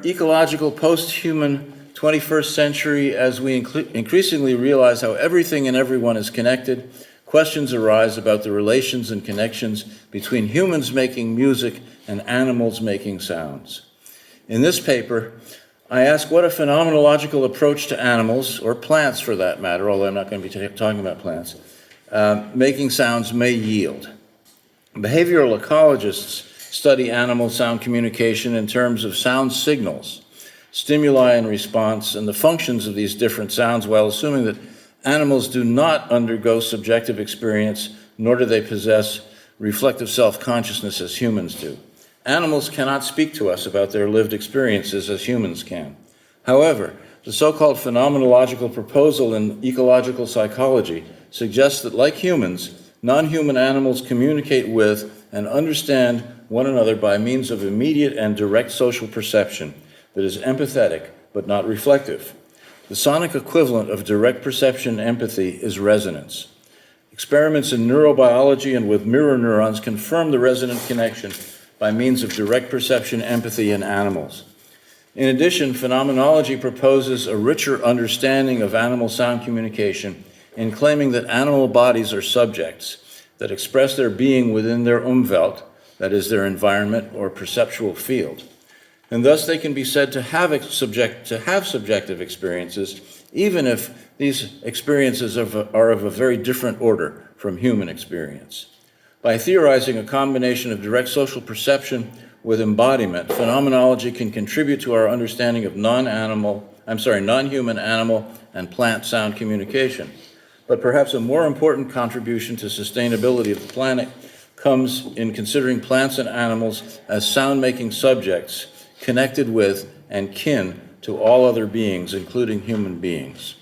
ecological post-human 21st century, as we increasingly realize how everything and everyone is connected, questions arise about the relations and connections between humans making music and animals making sounds. In this paper, I ask what a phenomenological approach to animals, or plants for that matter, although I'm not going to be talking about plants, making sounds may yield. Behavioral ecologists study animal sound communication in terms of sound signals, stimuli and response, and the functions of these different sounds, while assuming that animals do not undergo subjective experience, nor do they possess reflective self-consciousness as humans do. Animals cannot speak to us about their lived experiences as humans can. However, the so-called Phenomenological Proposal in ecological psychology suggests that, like humans, non-human animals communicate with and understand one another by means of immediate and direct social perception that is empathetic but not reflective. The sonic equivalent of direct perception empathy is resonance. Experiments in neurobiology and with mirror neurons confirm the resonant connection by means of direct perception empathy in animals. In addition, phenomenology proposes a richer understanding of animal sound communication in claiming that animal bodies are subjects that express their being within their umwelt, that is, their environment or perceptual field. And thus they can be said to have subjective experiences, even if these experiences are of a very different order from human experience. By theorizing a combination of direct social perception with embodiment, phenomenology can contribute to our understanding of non-human animal and plant sound communication. But perhaps a more important contribution to sustainability of the planet comes in considering plants and animals as sound-making subjects connected with and kin to all other beings, including human beings.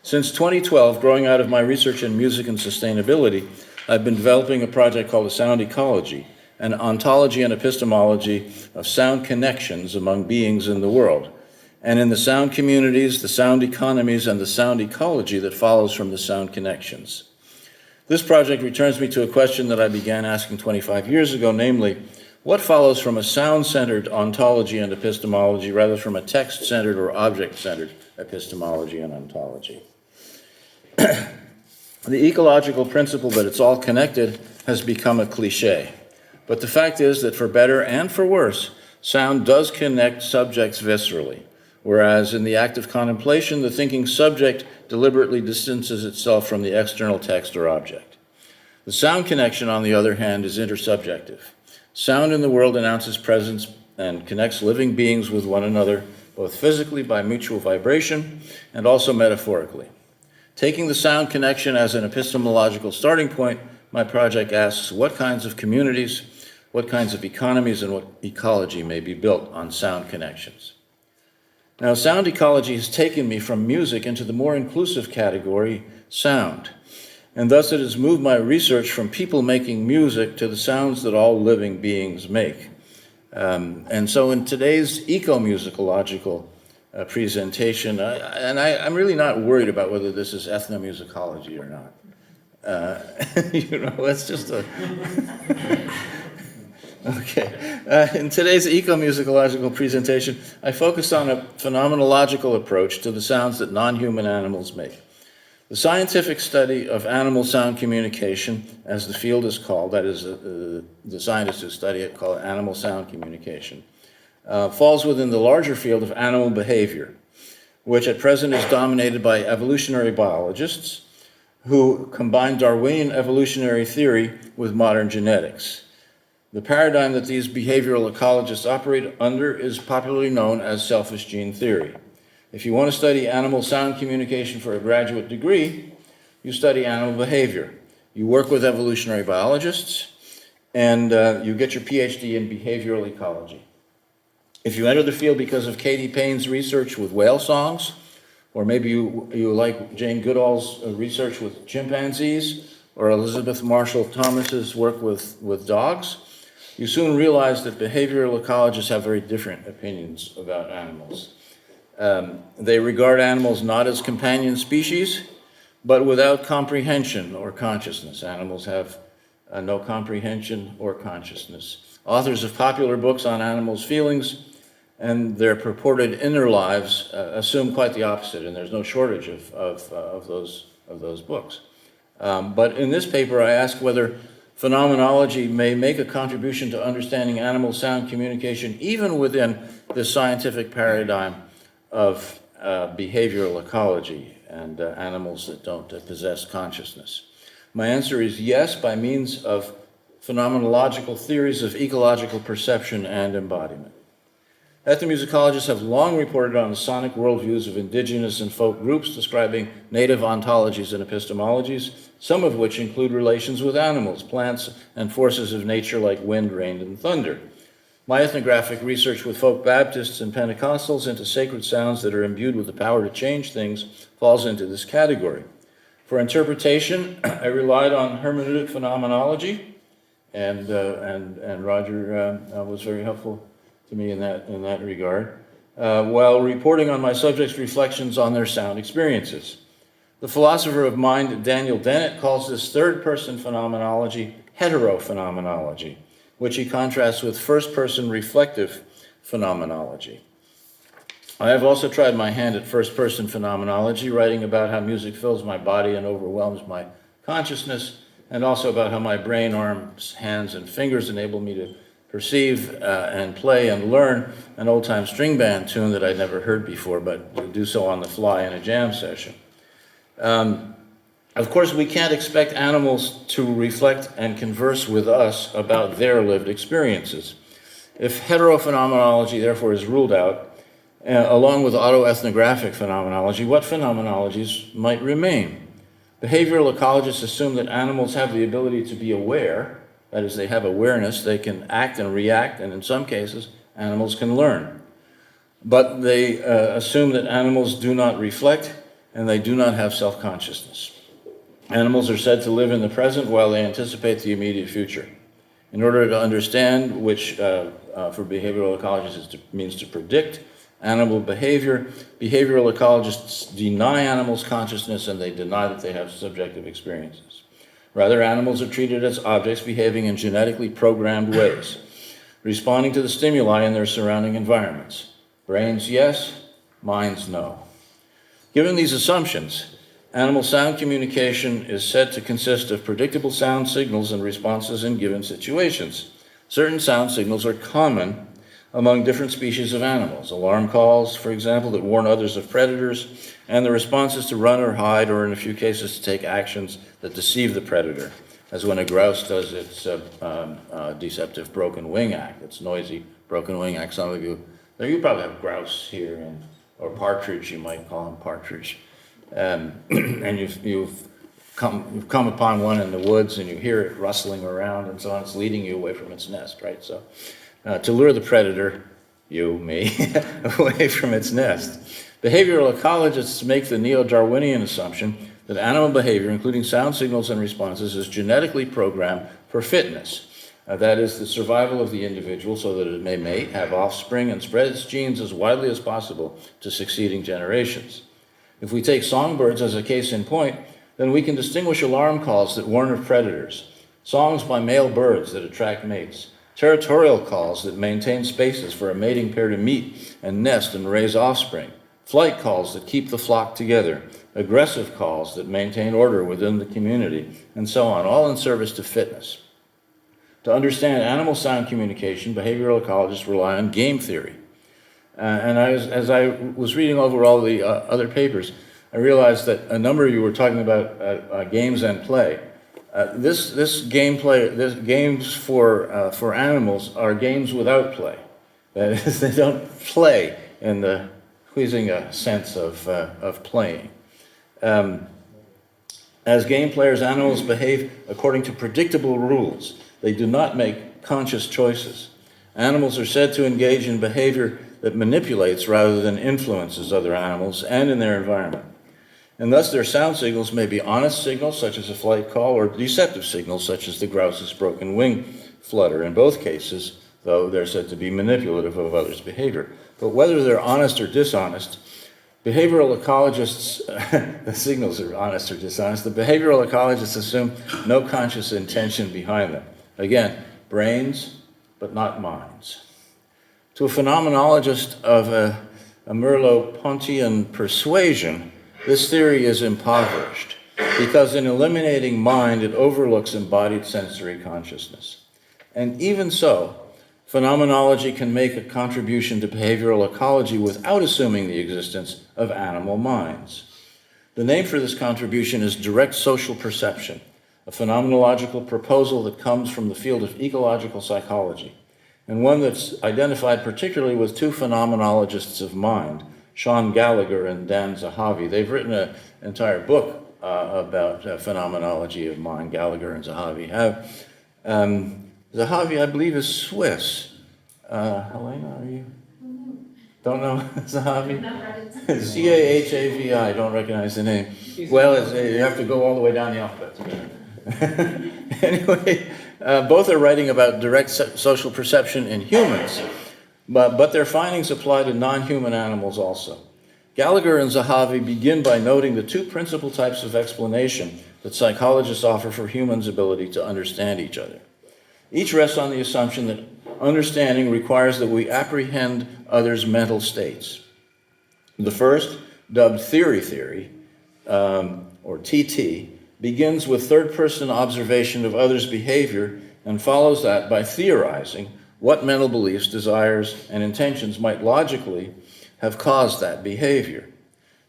Since 2012, growing out of my research in music and sustainability, I've been developing a project called the Sound Ecology, an ontology and epistemology of sound connections among beings in the world, and in the sound communities, the sound economies, and the sound ecology that follows from the sound connections. This project returns me to a question that I began asking 25 years ago, namely, what follows from a sound-centered ontology and epistemology rather from a text-centered or object-centered epistemology and ontology? The ecological principle that it's all connected has become a cliche. But the fact is that for better and for worse, sound does connect subjects viscerally, whereas in the act of contemplation, the thinking subject deliberately distances itself from the external text or object. The sound connection, on the other hand, is intersubjective. Sound in the world announces presence and connects living beings with one another, both physically by mutual vibration and also metaphorically. Taking the sound connection as an epistemological starting point, my project asks what kinds of communities, what kinds of economies, and what ecology may be built on sound connections. Now, sound ecology has taken me from music into the more inclusive category, sound, and thus it has moved my research from people making music to the sounds that all living beings make. And so in today's ecomusicological presentation, I'm really not worried about whether this is ethnomusicology or not. It's just a... Okay. In today's ecomusicological presentation, I focused on a phenomenological approach to the sounds that non-human animals make. The scientific study of animal sound communication, as the field is called, that is, the scientists who study it call it animal sound communication, falls within the larger field of animal behavior, which at present is dominated by evolutionary biologists who combine Darwinian evolutionary theory with modern genetics. The paradigm that these behavioral ecologists operate under is popularly known as selfish gene theory. If you want to study animal sound communication for a graduate degree, you study animal behavior. You work with evolutionary biologists, and you get your PhD in behavioral ecology. If you enter the field because of Katie Payne's research with whale songs, or maybe you like Jane Goodall's research with chimpanzees, or Elizabeth Marshall Thomas's work with dogs, you soon realize that behavioral ecologists have very different opinions about animals. They regard animals not as companion species, but without comprehension or consciousness. Animals have no comprehension or consciousness. Authors of popular books on animals' feelings and their purported inner lives assume quite the opposite, and there's no shortage of those books. But in this paper, I ask whether phenomenology may make a contribution to understanding animal sound communication even within the scientific paradigm of behavioral ecology and animals that don't possess consciousness. My answer is yes, by means of phenomenological theories of ecological perception and embodiment. Ethnomusicologists have long reported on the sonic worldviews of indigenous and folk groups describing native ontologies and epistemologies, some of which include relations with animals, plants, and forces of nature like wind, rain, and thunder. My ethnographic research with folk Baptists and Pentecostals into sacred sounds that are imbued with the power to change things falls into this category. For interpretation, I relied on hermeneutic phenomenology, and Roger was very helpful to me in that regard, while reporting on my subjects' reflections on their sound experiences. The philosopher of mind, Daniel Dennett, calls this third-person phenomenology heterophenomenology, which he contrasts with first-person reflective phenomenology. I have also tried my hand at first-person phenomenology, writing about how music fills my body and overwhelms my consciousness, and also about how my brain, arms, hands, and fingers enable me to perceive and play and learn an old-time string band tune that I'd never heard before, but do so on the fly in a jam session. Of course, we can't expect animals to reflect and converse with us about their lived experiences. If heterophenomenology, therefore, is ruled out, along with autoethnographic phenomenology, what phenomenologies might remain? Behavioral ecologists assume that animals have the ability to be aware. That is, they have awareness, they can act and react, and in some cases, animals can learn. But they assume that animals do not reflect, and they do not have self-consciousness. Animals are said to live in the present while they anticipate the immediate future. In order to understand, which for behavioral ecologists means to predict animal behavior, behavioral ecologists deny animals' consciousness, and they deny that they have subjective experiences. Rather, animals are treated as objects behaving in genetically programmed ways, responding to the stimuli in their surrounding environments. Brains, yes. Minds, no. Given these assumptions, animal sound communication is said to consist of predictable sound signals and responses in given situations. Certain sound signals are common among different species of animals. Alarm calls, for example, that warn others of predators, and the responses to run or hide, or in a few cases to take actions that deceive the predator, as when a grouse does its deceptive broken wing act, its noisy broken wing act. Some of you probably have grouse here, or partridge, you might call them partridge. And you've come upon one in the woods, and you hear it rustling around and so on. It's leading you away from its nest, right? So to lure the predator, me, away from its nest. Behavioral ecologists make the neo-Darwinian assumption that animal behavior, including sound signals and responses, is genetically programmed for fitness. That is, the survival of the individual so that it may mate, have offspring, and spread its genes as widely as possible to succeeding generations. If we take songbirds as a case in point, then we can distinguish alarm calls that warn of predators, songs by male birds that attract mates, territorial calls that maintain spaces for a mating pair to meet and nest and raise offspring, flight calls that keep the flock together, aggressive calls that maintain order within the community, and so on, all in service to fitness. To understand animal sound communication, behavioral ecologists rely on game theory. And as I was reading over all the other papers, I realized that a number of you were talking about games and play. This games for animals are games without play. That is, they don't play in the Huizinga sense of playing. As game players, animals behave according to predictable rules. They do not make conscious choices. Animals are said to engage in behavior that manipulates rather than influences other animals and in their environment. And thus their sound signals may be honest signals, such as a flight call, or deceptive signals, such as the grouse's broken wing flutter. In both cases, though, they're said to be manipulative of others' behavior. But whether they're honest or dishonest, behavioral ecologists, the signals are honest or dishonest, the behavioral ecologists assume no conscious intention behind them. Again, brains, but not minds. To a phenomenologist of a Merleau-Pontian persuasion, this theory is impoverished because in eliminating mind, it overlooks embodied sensory consciousness. And even so, phenomenology can make a contribution to behavioral ecology without assuming the existence of animal minds. The name for this contribution is direct social perception, a phenomenological proposal that comes from the field of ecological psychology, and one that's identified particularly with two phenomenologists of mind, Sean Gallagher and Dan Zahavi. They've written an entire book about phenomenology of mind, Gallagher and Zahavi have. Zahavi, I believe, is Swiss. Helena, are you? Don't know Zahavi? Zahavi, I don't recognize the name. Well, you have to go all the way down the alphabet. Anyway, both are writing about direct social perception in humans, but their findings apply to non-human animals also. Gallagher and Zahavi begin by noting the two principal types of explanation that psychologists offer for humans' ability to understand each other. Each rests on the assumption that understanding requires that we apprehend others' mental states. The first, dubbed theory, or TT, begins with third-person observation of others' behavior and follows that by theorizing what mental beliefs, desires, and intentions might logically have caused that behavior.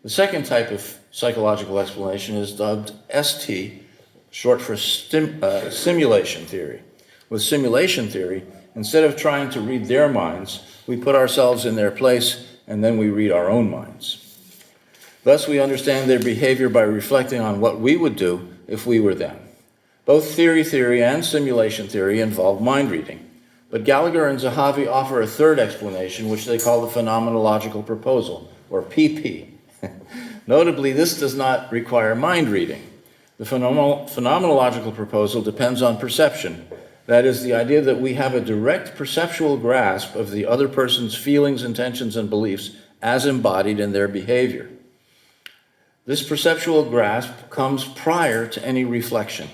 The second type of psychological explanation is dubbed ST, short for simulation theory. With simulation theory, instead of trying to read their minds, we put ourselves in their place and then we read our own minds. Thus, we understand their behavior by reflecting on what we would do if we were them. Both theory and simulation theory involve mind reading, but Gallagher and Zahavi offer a third explanation, which they call the Phenomenological Proposal, or PP. Notably, this does not require mind reading. The Phenomenological Proposal depends on perception. That is, the idea that we have a direct perceptual grasp of the other person's feelings, intentions, and beliefs as embodied in their behavior. This perceptual grasp comes prior to any reflection.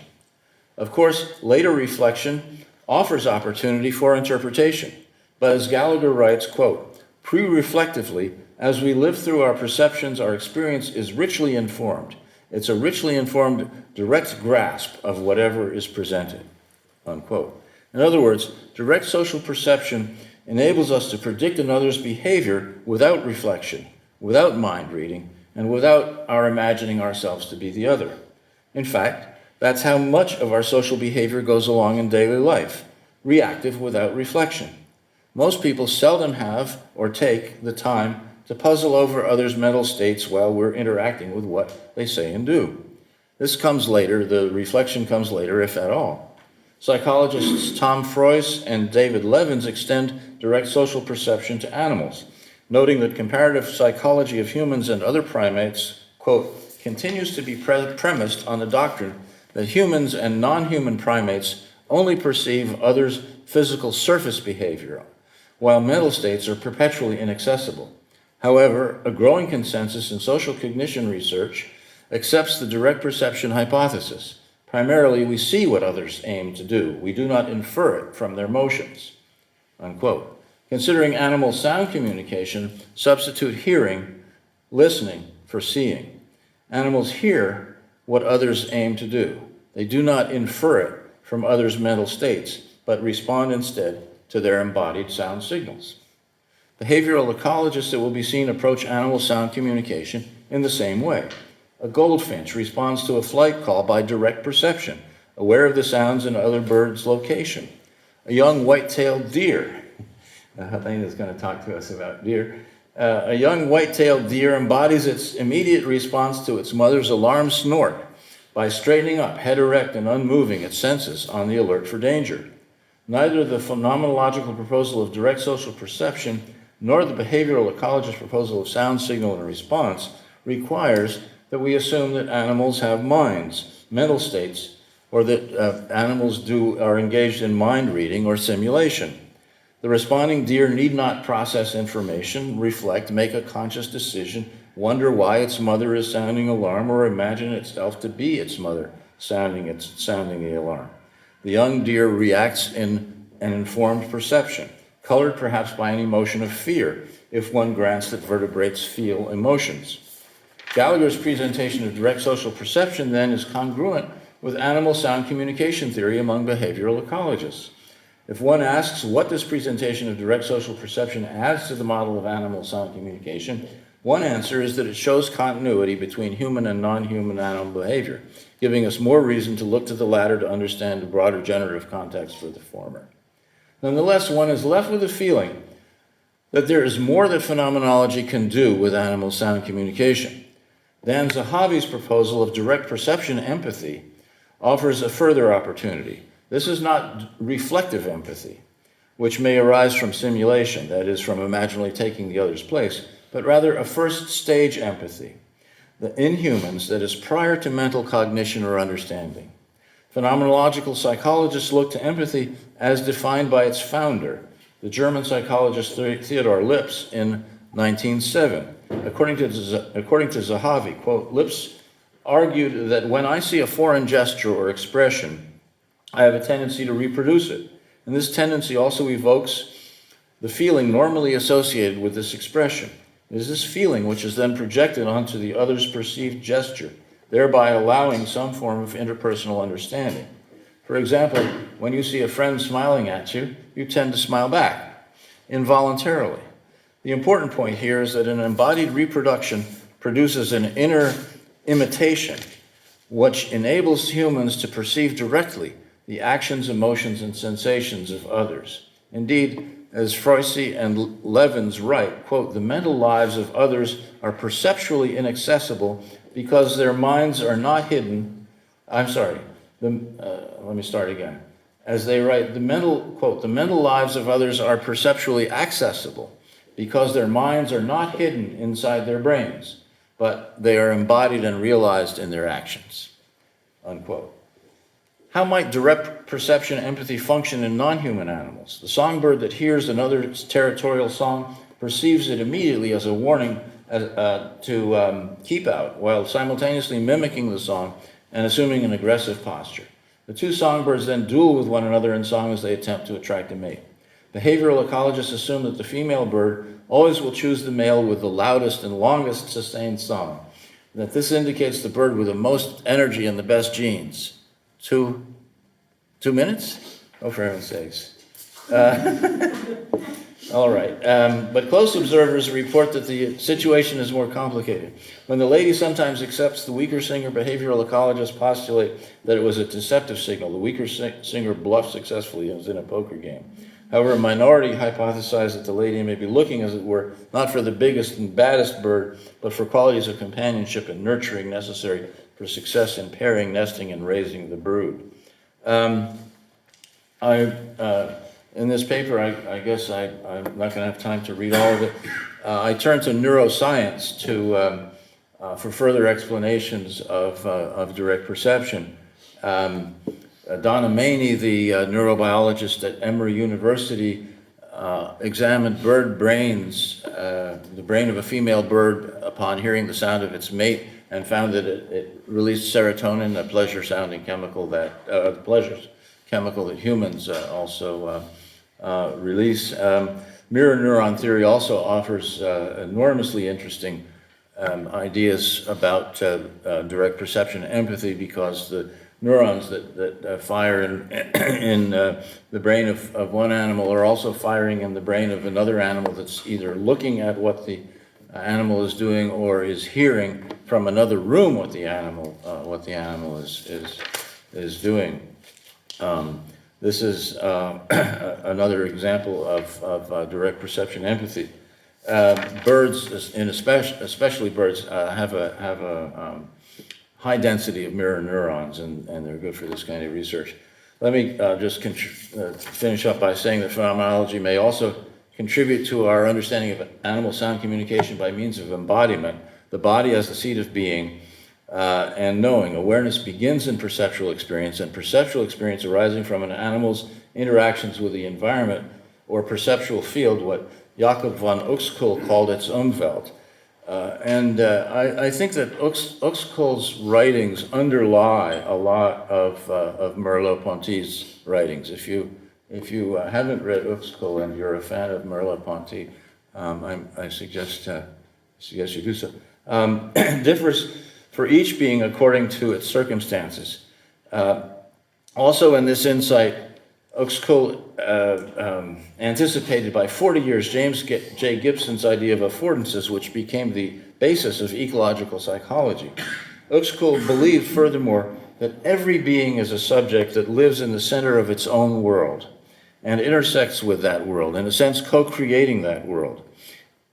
Of course, later reflection offers opportunity for interpretation, but as Gallagher writes, quote, pre-reflectively, as we live through our perceptions, our experience is richly informed. It's a richly informed direct grasp of whatever is presented, unquote. In other words, direct social perception enables us to predict another's behavior without reflection, without mind reading, and without our imagining ourselves to be the other. In fact, that's how much of our social behavior goes along in daily life, reactive without reflection. Most people seldom have or take the time to puzzle over others' mental states while we're interacting with what they say and do. This comes later, the reflection comes later, if at all. Psychologists Tom Froese and David Levins extend direct social perception to animals, noting that comparative psychology of humans and other primates, quote, continues to be premised on the doctrine that humans and non-human primates only perceive others' physical surface behavior, while mental states are perpetually inaccessible. However, a growing consensus in social cognition research accepts the direct perception hypothesis. Primarily, we see what others aim to do. We do not infer it from their motions, unquote. Considering animal sound communication, substitute hearing, listening for seeing. Animals hear what others aim to do. They do not infer it from others' mental states, but respond instead to their embodied sound signals. Behavioral ecologists, it will be seen, approach animal sound communication in the same way. A goldfinch responds to a flight call by direct perception, aware of the sounds in other birds' location. A young white-tailed deer, Helena is going to talk to us about deer. A young white-tailed deer embodies its immediate response to its mother's alarm snort by straightening up, head erect and unmoving its senses on the alert for danger. Neither the phenomenological proposal of direct social perception nor the behavioral ecologist proposal of sound signal and response requires that we assume that animals have minds, mental states, or that animals are engaged in mind reading or simulation. The responding deer need not process information, reflect, make a conscious decision, wonder why its mother is sounding alarm, or imagine itself to be its mother sounding the alarm. The young deer reacts in an informed perception, colored perhaps by an emotion of fear, if one grants that vertebrates feel emotions. Gallagher's presentation of direct social perception, then, is congruent with animal sound communication theory among behavioral ecologists. If one asks what this presentation of direct social perception adds to the model of animal sound communication, one answer is that it shows continuity between human and non-human animal behavior, giving us more reason to look to the latter to understand the broader generative context for the former. Nonetheless, one is left with a feeling that there is more that phenomenology can do with animal sound communication. Dan Zahavi's proposal of direct perception empathy offers a further opportunity. This is not reflective empathy, which may arise from simulation, that is, from imaginally taking the other's place, but rather a first stage empathy, in humans, that is prior to mental cognition or understanding. Phenomenological psychologists look to empathy as defined by its founder, the German psychologist Theodor Lipps, in 1907. According to Zahavi, quote, Lipps argued that when I see a foreign gesture or expression, I have a tendency to reproduce it. And this tendency also evokes the feeling normally associated with this expression. It is this feeling which is then projected onto the other's perceived gesture, thereby allowing some form of interpersonal understanding. For example, when you see a friend smiling at you, you tend to smile back, involuntarily. The important point here is that an embodied reproduction produces an inner imitation, which enables humans to perceive directly the actions, emotions, and sensations of others. Indeed, as Froissy and Levins write, quote, the mental lives of others are perceptually inaccessible because their minds are not hidden. Let me start again. As they write, quote, the mental lives of others are perceptually accessible because their minds are not hidden inside their brains, but they are embodied and realized in their actions, unquote. How might direct perception empathy function in non-human animals? The songbird that hears another's territorial song perceives it immediately as a warning to keep out, while simultaneously mimicking the song and assuming an aggressive posture. The two songbirds then duel with one another in song as they attempt to attract a mate. Behavioral ecologists assume that the female bird always will choose the male with the loudest and longest sustained song, and that this indicates the bird with the most energy and the best genes. 2 minutes? Oh, for heaven's sakes. All right. But close observers report that the situation is more complicated. When the lady sometimes accepts the weaker singer, behavioral ecologists postulate that it was a deceptive signal. The weaker singer bluffed successfully as in a poker game. However, a minority hypothesize that the lady may be looking, as it were, not for the biggest and baddest bird, but for qualities of companionship and nurturing necessary for success in pairing, nesting, and raising the brood. In this paper, I guess I'm not going to have time to read all of it. I turned to neuroscience for further explanations of direct perception. Donna Maney, the neurobiologist at Emory University, examined bird brains, the brain of a female bird upon hearing the sound of its mate, and found that it released serotonin, a pleasure-sounding chemical that humans also release. Mirror neuron theory also offers enormously interesting ideas about direct perception and empathy, because the neurons that fire in the brain of one animal are also firing in the brain of another animal that's either looking at what the animal is doing or is hearing from another room what the animal is doing. This is another example of direct perception empathy. Birds, especially birds, have a high density of mirror neurons, and they're good for this kind of research. Let me just finish up by saying that phenomenology may also contribute to our understanding of animal sound communication by means of embodiment. The body as the seat of being and knowing. Awareness begins in perceptual experience, and perceptual experience arising from an animal's interactions with the environment or perceptual field, what Jakob von Uexküll called its umwelt. I think that Uexküll's writings underlie a lot of Merleau-Ponty's writings. If you If you haven't read Uxkol and you're a fan of Merleau-Ponty, I suggest you do so. Differs for each being according to its circumstances. Also in this insight, Uxkol anticipated by 40 years James J. Gibson's idea of affordances, which became the basis of ecological psychology. Uxkol believed, furthermore, that every being is a subject that lives in the center of its own world and intersects with that world, in a sense co-creating that world.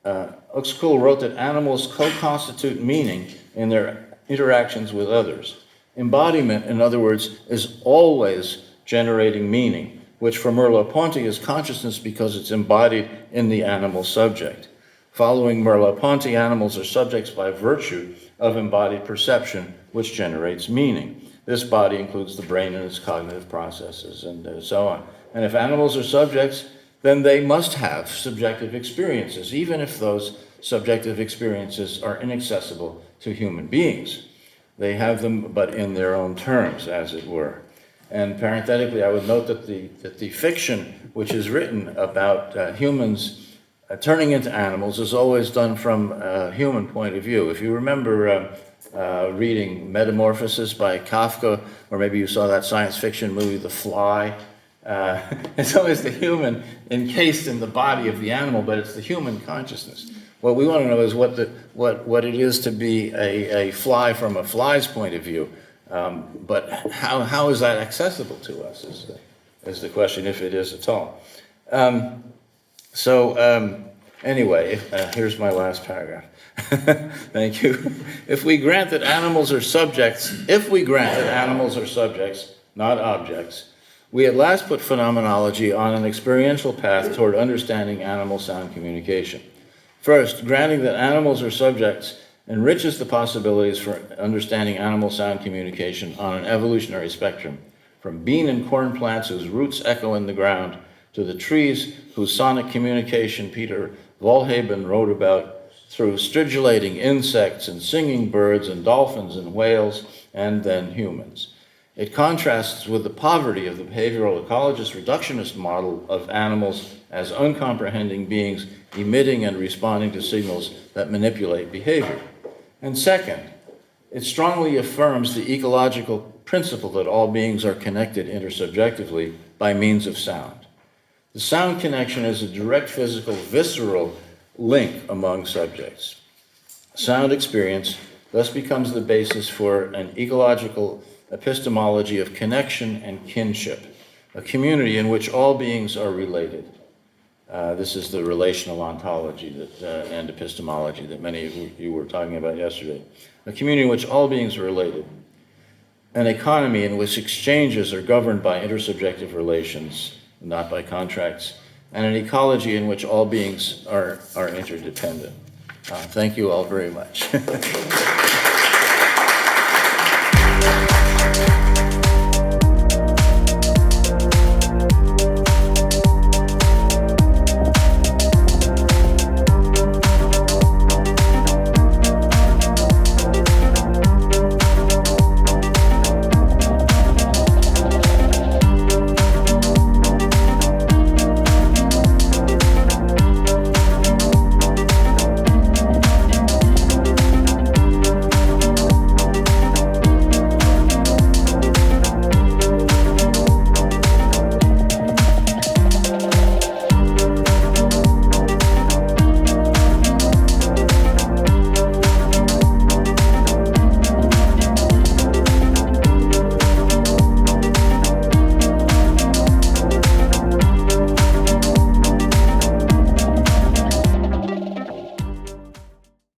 Uxkol wrote that animals co-constitute meaning in their interactions with others. Embodiment, in other words, is always generating meaning, which for Merleau-Ponty is consciousness because it's embodied in the animal subject. Following Merleau-Ponty, animals are subjects by virtue of embodied perception, which generates meaning. This body includes the brain and its cognitive processes and so on. And if animals are subjects, then they must have subjective experiences, even if those subjective experiences are inaccessible to human beings. They have them, but in their own terms, as it were. And parenthetically, I would note that the fiction which is written about humans turning into animals is always done from a human point of view. If you remember reading Metamorphosis by Kafka, or maybe you saw that science fiction movie, The Fly, it's always the human encased in the body of the animal, but it's the human consciousness. What we want to know is what it is to be a fly from a fly's point of view. But how is that accessible to us is the question, if it is at all. Anyway, here's my last paragraph. Thank you. If we grant that animals are subjects, not objects, we at last put phenomenology on an experiential path toward understanding animal sound communication. First, granting that animals are subjects enriches the possibilities for understanding animal sound communication on an evolutionary spectrum, from bean and corn plants whose roots echo in the ground to the trees whose sonic communication Peter Volhaben wrote about, through stridulating insects and singing birds and dolphins and whales, and then humans. It contrasts with the poverty of the behavioral ecologist reductionist model of animals as uncomprehending beings emitting and responding to signals that manipulate behavior. And second, it strongly affirms the ecological principle that all beings are connected intersubjectively by means of sound. The sound connection is a direct physical, visceral link among subjects. Sound experience thus becomes the basis for an ecological epistemology of connection and kinship, a community in which all beings are related. This is the relational ontology and epistemology that many of you were talking about yesterday. A community in which all beings are related. An economy in which exchanges are governed by intersubjective relations, not by contracts. And an ecology in which all beings are interdependent. Thank you all very much.